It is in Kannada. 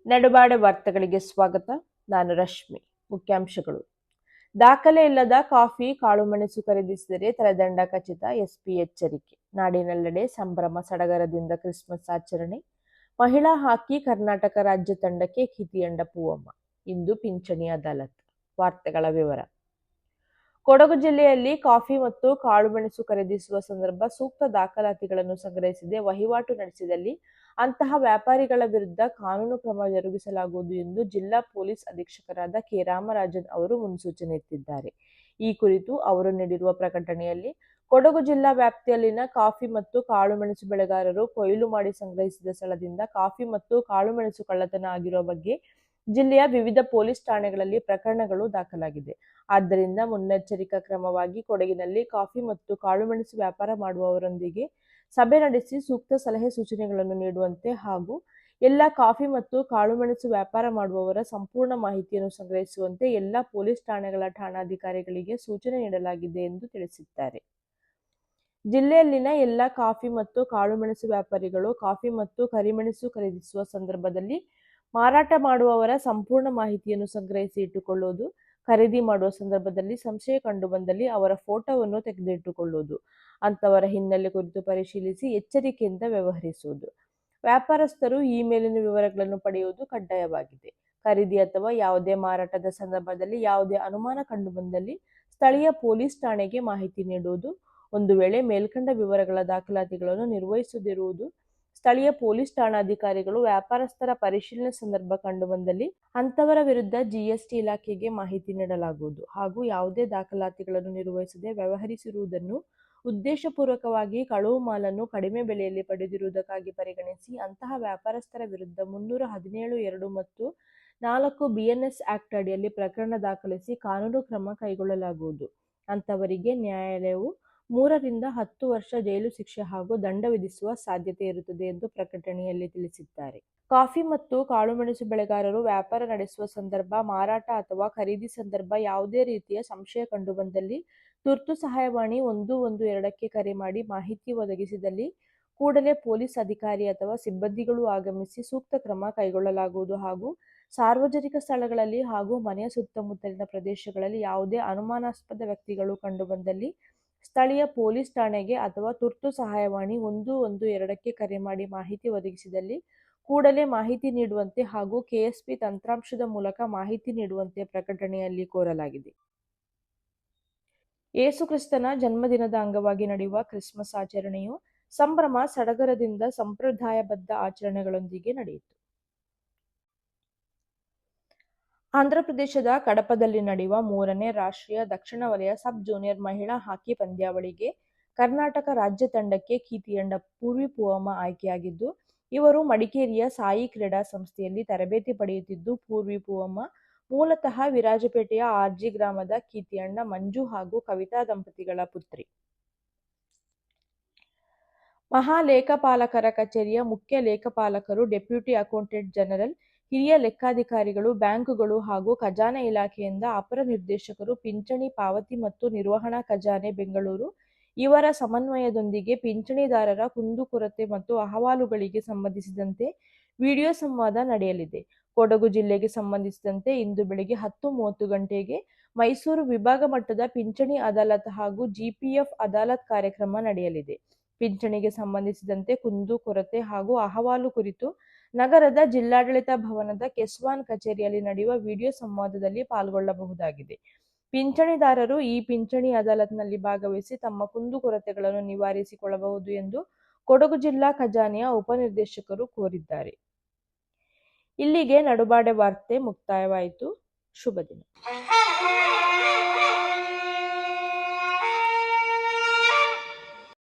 ನಡುಬಾಡೆ ವಾರ್ತೆಗಳಿಗೆ ಸ್ವಾಗತ. ನಾನು ರಶ್ಮಿ. ಮುಖ್ಯಾಂಶಗಳು: ದಾಖಲೆ ಇಲ್ಲದ ಕಾಫಿ, ಕಾಳುಮೆಣಸು ಖರೀದಿಸಿದರೆ ತಲೆದಂಡ ಖಚಿತ, ಎಸ್ಪಿ ಎಚ್ಚರಿಕೆ. ನಾಡಿನೆಲ್ಲೆಡೆ ಸಂಭ್ರಮ ಸಡಗರದಿಂದ ಕ್ರಿಸ್ಮಸ್ ಆಚರಣೆ. ಮಹಿಳಾ ಹಾಕಿ ಕರ್ನಾಟಕ ರಾಜ್ಯ ತಂಡಕ್ಕೆ ಕಿತಿಯಂಡ ಪೂವಮ್ಮ. ಇಂದು ಪಿಂಚಣಿ ಅದಾಲತ್. ವಾರ್ತೆಗಳ ವಿವರ. ಕೊಡಗು ಜಿಲ್ಲೆಯಲ್ಲಿ ಕಾಫಿ ಮತ್ತು ಕಾಳುಮೆಣಸು ಖರೀದಿಸುವ ಸಂದರ್ಭ ಸೂಕ್ತ ದಾಖಲಾತಿಗಳನ್ನು ಸಂಗ್ರಹಿಸದೆ ವಹಿವಾಟು ನಡೆಸಿದಲ್ಲಿ ಅಂತಹ ವ್ಯಾಪಾರಿಗಳ ವಿರುದ್ಧ ಕಾನೂನು ಕ್ರಮ ಜರುಗಿಸಲಾಗುವುದು ಎಂದು ಜಿಲ್ಲಾ ಪೊಲೀಸ್ ಅಧೀಕ್ಷಕರಾದ ಕೆ. ರಾಮರಾಜನ್ ಅವರು ಮುನ್ಸೂಚನೆ ನೀಡಿದ್ದಾರೆ. ಈ ಕುರಿತು ಅವರು ನೀಡಿರುವ ಪ್ರಕಟಣೆಯಲ್ಲಿ, ಕೊಡಗು ಜಿಲ್ಲಾ ವ್ಯಾಪ್ತಿಯಲ್ಲಿನ ಕಾಫಿ ಮತ್ತು ಕಾಳುಮೆಣಸು ಬೆಳೆಗಾರರು ಕೊಯ್ಲು ಮಾಡಿ ಸಂಗ್ರಹಿಸಿದ ಸ್ಥಳದಿಂದ ಕಾಫಿ ಮತ್ತು ಕಾಳುಮೆಣಸು ಕಳ್ಳತನ ಆಗಿರುವ ಬಗ್ಗೆ ಜಿಲ್ಲೆಯ ವಿವಿಧ ಪೊಲೀಸ್ ಠಾಣೆಗಳಲ್ಲಿ ಪ್ರಕರಣಗಳು ದಾಖಲಾಗಿದೆ. ಆದ್ದರಿಂದ ಮುನ್ನೆಚ್ಚರಿಕಾ ಕ್ರಮವಾಗಿ ಕೊಡಗಿನಲ್ಲಿ ಕಾಫಿ ಮತ್ತು ಕಾಳುಮೆಣಸು ವ್ಯಾಪಾರ ಮಾಡುವವರೊಂದಿಗೆ ಸಭೆ ನಡೆಸಿ ಸೂಕ್ತ ಸಲಹೆ ಸೂಚನೆಗಳನ್ನು ನೀಡುವಂತೆ ಹಾಗೂ ಎಲ್ಲ ಕಾಫಿ ಮತ್ತು ಕಾಳುಮೆಣಸು ವ್ಯಾಪಾರ ಮಾಡುವವರ ಸಂಪೂರ್ಣ ಮಾಹಿತಿಯನ್ನು ಸಂಗ್ರಹಿಸುವಂತೆ ಎಲ್ಲ ಪೊಲೀಸ್ ಠಾಣೆಗಳ ಠಾಣಾಧಿಕಾರಿಗಳಿಗೆ ಸೂಚನೆ ನೀಡಲಾಗಿದೆ ಎಂದು ತಿಳಿಸಿದ್ದಾರೆ. ಜಿಲ್ಲೆಯಲ್ಲಿನ ಎಲ್ಲ ಕಾಫಿ ಮತ್ತು ಕಾಳುಮೆಣಸು ವ್ಯಾಪಾರಿಗಳು ಕಾಫಿ ಮತ್ತು ಕರಿಮೆಣಸು ಖರೀದಿಸುವ ಸಂದರ್ಭದಲ್ಲಿ ಮಾರಾಟ ಮಾಡುವವರ ಸಂಪೂರ್ಣ ಮಾಹಿತಿಯನ್ನು ಸಂಗ್ರಹಿಸಿ ಇಟ್ಟುಕೊಳ್ಳುವುದು, ಖರೀದಿ ಮಾಡುವ ಸಂದರ್ಭದಲ್ಲಿ ಸಂಶಯ ಕಂಡುಬಂದಲ್ಲಿ ಅವರ ಫೋಟೋವನ್ನು ತೆಗೆದಿಟ್ಟುಕೊಳ್ಳುವುದು, ಅಂತವರ ಹಿನ್ನೆಲೆ ಕುರಿತು ಪರಿಶೀಲಿಸಿ ಎಚ್ಚರಿಕೆಯಿಂದ ವ್ಯವಹರಿಸುವುದು. ವ್ಯಾಪಾರಸ್ಥರು ಈ ಮೇಲಿನ ವಿವರಗಳನ್ನು ಪಡೆಯುವುದು ಕಡ್ಡಾಯವಾಗಿದೆ. ಖರೀದಿ ಅಥವಾ ಯಾವುದೇ ಮಾರಾಟದ ಸಂದರ್ಭದಲ್ಲಿ ಯಾವುದೇ ಅನುಮಾನ ಕಂಡುಬಂದಲ್ಲಿ ಸ್ಥಳೀಯ ಪೊಲೀಸ್ ಠಾಣೆಗೆ ಮಾಹಿತಿ ನೀಡುವುದು. ಒಂದು ವೇಳೆ ಮೇಲ್ಕಂಡ ವಿವರಗಳ ದಾಖಲಾತಿಗಳನ್ನು ನಿರ್ವಹಿಸದಿರುವುದು, ಸ್ಥಳೀಯ ಪೊಲೀಸ್ ಠಾಣಾಧಿಕಾರಿಗಳು ವ್ಯಾಪಾರಸ್ಥರ ಪರಿಶೀಲನೆ ಸಂದರ್ಭ ಕಂಡುಬಂದಲ್ಲಿ ಅಂತವರ ವಿರುದ್ಧ ಜಿಎಸ್ಟಿ ಇಲಾಖೆಗೆ ಮಾಹಿತಿ ನೀಡಲಾಗುವುದು ಹಾಗೂ ಯಾವುದೇ ದಾಖಲಾತಿಗಳನ್ನು ನಿರ್ವಹಿಸದೆ ವ್ಯವಹರಿಸಿರುವುದನ್ನು ಉದ್ದೇಶಪೂರ್ವಕವಾಗಿ ಕಳವು ಮಾಲನ್ನು ಕಡಿಮೆ ಬೆಲೆಯಲ್ಲಿ ಪಡೆದಿರುವುದಕ್ಕಾಗಿ ಪರಿಗಣಿಸಿ ಅಂತಹ ವ್ಯಾಪಾರಸ್ಥರ ವಿರುದ್ಧ 317(2) ಮತ್ತು 4 BNS ಆಕ್ಟ್ ಅಡಿಯಲ್ಲಿ ಪ್ರಕರಣ ದಾಖಲಿಸಿ ಕಾನೂನು ಕ್ರಮ ಕೈಗೊಳ್ಳಲಾಗುವುದು. ಅಂತವರಿಗೆ ನ್ಯಾಯಾಲಯವು 3 ರಿಂದ 10 ವರ್ಷ ಜೈಲು ಶಿಕ್ಷೆ ಹಾಗೂ ದಂಡ ವಿಧಿಸುವ ಸಾಧ್ಯತೆ ಇರುತ್ತದೆ ಎಂದು ಪ್ರಕಟಣೆಯಲ್ಲಿ ತಿಳಿಸಿದ್ದಾರೆ. ಕಾಫಿ ಮತ್ತು ಕಾಳುಮೆಣಸು ಬೆಳೆಗಾರರು ವ್ಯಾಪಾರ ನಡೆಸುವ ಸಂದರ್ಭ, ಮಾರಾಟ ಅಥವಾ ಖರೀದಿ ಸಂದರ್ಭ ಯಾವುದೇ ರೀತಿಯ ಸಂಶಯ ಕಂಡುಬಂದಲ್ಲಿ ತುರ್ತು ಸಹಾಯವಾಣಿ 112ಕ್ಕೆ ಕರೆ ಮಾಡಿ ಮಾಹಿತಿ ಒದಗಿಸಿದಲ್ಲಿ ಕೂಡಲೇ ಪೊಲೀಸ್ ಅಧಿಕಾರಿ ಅಥವಾ ಸಿಬ್ಬಂದಿಗಳು ಆಗಮಿಸಿ ಸೂಕ್ತ ಕ್ರಮ ಕೈಗೊಳ್ಳಲಾಗುವುದು ಹಾಗೂ ಸಾರ್ವಜನಿಕ ಸ್ಥಳಗಳಲ್ಲಿ ಹಾಗೂ ಮನೆಯ ಸುತ್ತಮುತ್ತಲಿನ ಪ್ರದೇಶಗಳಲ್ಲಿ ಯಾವುದೇ ಅನುಮಾನಾಸ್ಪದ ವ್ಯಕ್ತಿಗಳು ಕಂಡುಬಂದಲ್ಲಿ ಸ್ಥಳೀಯ ಪೊಲೀಸ್ ಠಾಣೆಗೆ ಅಥವಾ ತುರ್ತು ಸಹಾಯವಾಣಿ 112ಕ್ಕೆ ಕರೆ ಮಾಡಿ ಮಾಹಿತಿ ಒದಗಿಸಿದಲ್ಲಿ ಕೂಡಲೇ ಮಾಹಿತಿ ನೀಡುವಂತೆ ಹಾಗೂ ಕೆಎಸ್ಪಿ ತಂತ್ರಾಂಶದ ಮೂಲಕ ಮಾಹಿತಿ ನೀಡುವಂತೆ ಪ್ರಕಟಣೆಯಲ್ಲಿ ಕೋರಲಾಗಿದೆ. ಯೇಸು ಕ್ರಿಸ್ತನ ಜನ್ಮದಿನದ ಅಂಗವಾಗಿ ನಡೆಯುವ ಕ್ರಿಸ್ಮಸ್ ಆಚರಣೆಯು ಸಂಭ್ರಮ ಸಡಗರದಿಂದ ಸಂಪ್ರದಾಯಬದ್ಧ ಆಚರಣೆಗಳೊಂದಿಗೆ ನಡೆಯಿತು. ಆಂಧ್ರಪ್ರದೇಶದ ಕಡಪದಲ್ಲಿ ನಡೆಯುವ 3ನೇ ರಾಷ್ಟ್ರೀಯ ದಕ್ಷಿಣ ವಲಯ ಸಬ್ ಜೂನಿಯರ್ ಮಹಿಳಾ ಹಾಕಿ ಪಂದ್ಯಾವಳಿಗೆ ಕರ್ನಾಟಕ ರಾಜ್ಯ ತಂಡಕ್ಕೆ ಕಿತಿಯಂಡ ಪೂರ್ವಿ ಪೂವಮ್ಮ ಆಯ್ಕೆಯಾಗಿದ್ದು, ಇವರು ಮಡಿಕೇರಿಯ ಸಾಯಿ ಕ್ರೀಡಾ ಸಂಸ್ಥೆಯಲ್ಲಿ ತರಬೇತಿ ಪಡೆಯುತ್ತಿದ್ದು, ಪೂರ್ವಿ ಪೂವಮ್ಮ ಮೂಲತಃ ವಿರಾಜಪೇಟೆಯ ಆರ್ಜಿ ಗ್ರಾಮದ ಕಿತಿಯಂಡ ಮಂಜು ಹಾಗೂ ಕವಿತಾ ದಂಪತಿಗಳ ಪುತ್ರಿ. ಮಹಾಲೇಖಪಾಲಕರ ಕಚೇರಿಯ ಮುಖ್ಯ ಲೇಖಪಾಲಕರು, ಡೆಪ್ಯೂಟಿ ಅಕೌಂಟೆಂಟ್ ಜನರಲ್, ಹಿರಿಯ ಲೆಕ್ಕಾಧಿಕಾರಿಗಳು, ಬ್ಯಾಂಕುಗಳು ಹಾಗೂ ಖಜಾನೆ ಇಲಾಖೆಯಿಂದ ಅಪರ ನಿರ್ದೇಶಕರು, ಪಿಂಚಣಿ ಪಾವತಿ ಮತ್ತು ನಿರ್ವಹಣಾ ಖಜಾನೆ, ಬೆಂಗಳೂರು ಇವರ ಸಮನ್ವಯದೊಂದಿಗೆ ಪಿಂಚಣಿದಾರರ ಕುಂದುಕೊರತೆ ಮತ್ತು ಅಹವಾಲುಗಳಿಗೆ ಸಂಬಂಧಿಸಿದಂತೆ ವಿಡಿಯೋ ಸಂವಾದ ನಡೆಯಲಿದೆ. ಕೊಡಗು ಜಿಲ್ಲೆಗೆ ಸಂಬಂಧಿಸಿದಂತೆ ಇಂದು ಬೆಳಗ್ಗೆ 10:30 ಗಂಟೆಗೆ ಮೈಸೂರು ವಿಭಾಗ ಮಟ್ಟದ ಪಿಂಚಣಿ ಅದಾಲತ್ ಹಾಗೂ ಜಿಪಿಎಫ್ ಅದಾಲತ್ ಕಾರ್ಯಕ್ರಮ ನಡೆಯಲಿದೆ. ಪಿಂಚಣಿಗೆ ಸಂಬಂಧಿಸಿದಂತೆ ಕುಂದುಕೊರತೆ ಹಾಗೂ ಅಹವಾಲು ಕುರಿತು ನಗರದ ಜಿಲ್ಲಾಡಳಿತ ಭವನದ ಕೆಸ್ವಾನ್ ಕಚೇರಿಯಲ್ಲಿ ನಡೆಯುವ ವಿಡಿಯೋ ಸಂವಾದದಲ್ಲಿ ಪಾಲ್ಗೊಳ್ಳಬಹುದಾಗಿದೆ. ಪಿಂಚಣಿದಾರರು ಈ ಪಿಂಚಣಿ ಅದಾಲತ್ನಲ್ಲಿ ಭಾಗವಹಿಸಿ ತಮ್ಮ ಕುಂದುಕೊರತೆಗಳನ್ನು ನಿವಾರಿಸಿಕೊಳ್ಳಬಹುದು ಎಂದು ಕೊಡಗು ಜಿಲ್ಲಾ ಖಜಾನೆಯ ಉಪನಿರ್ದೇಶಕರು ಕೋರಿದ್ದಾರೆ. ಇಲ್ಲಿಗೆ ನಡುಬಾಡೆ ವಾರ್ತೆ ಮುಕ್ತಾಯವಾಯಿತು. ಶುಭ ದಿನ.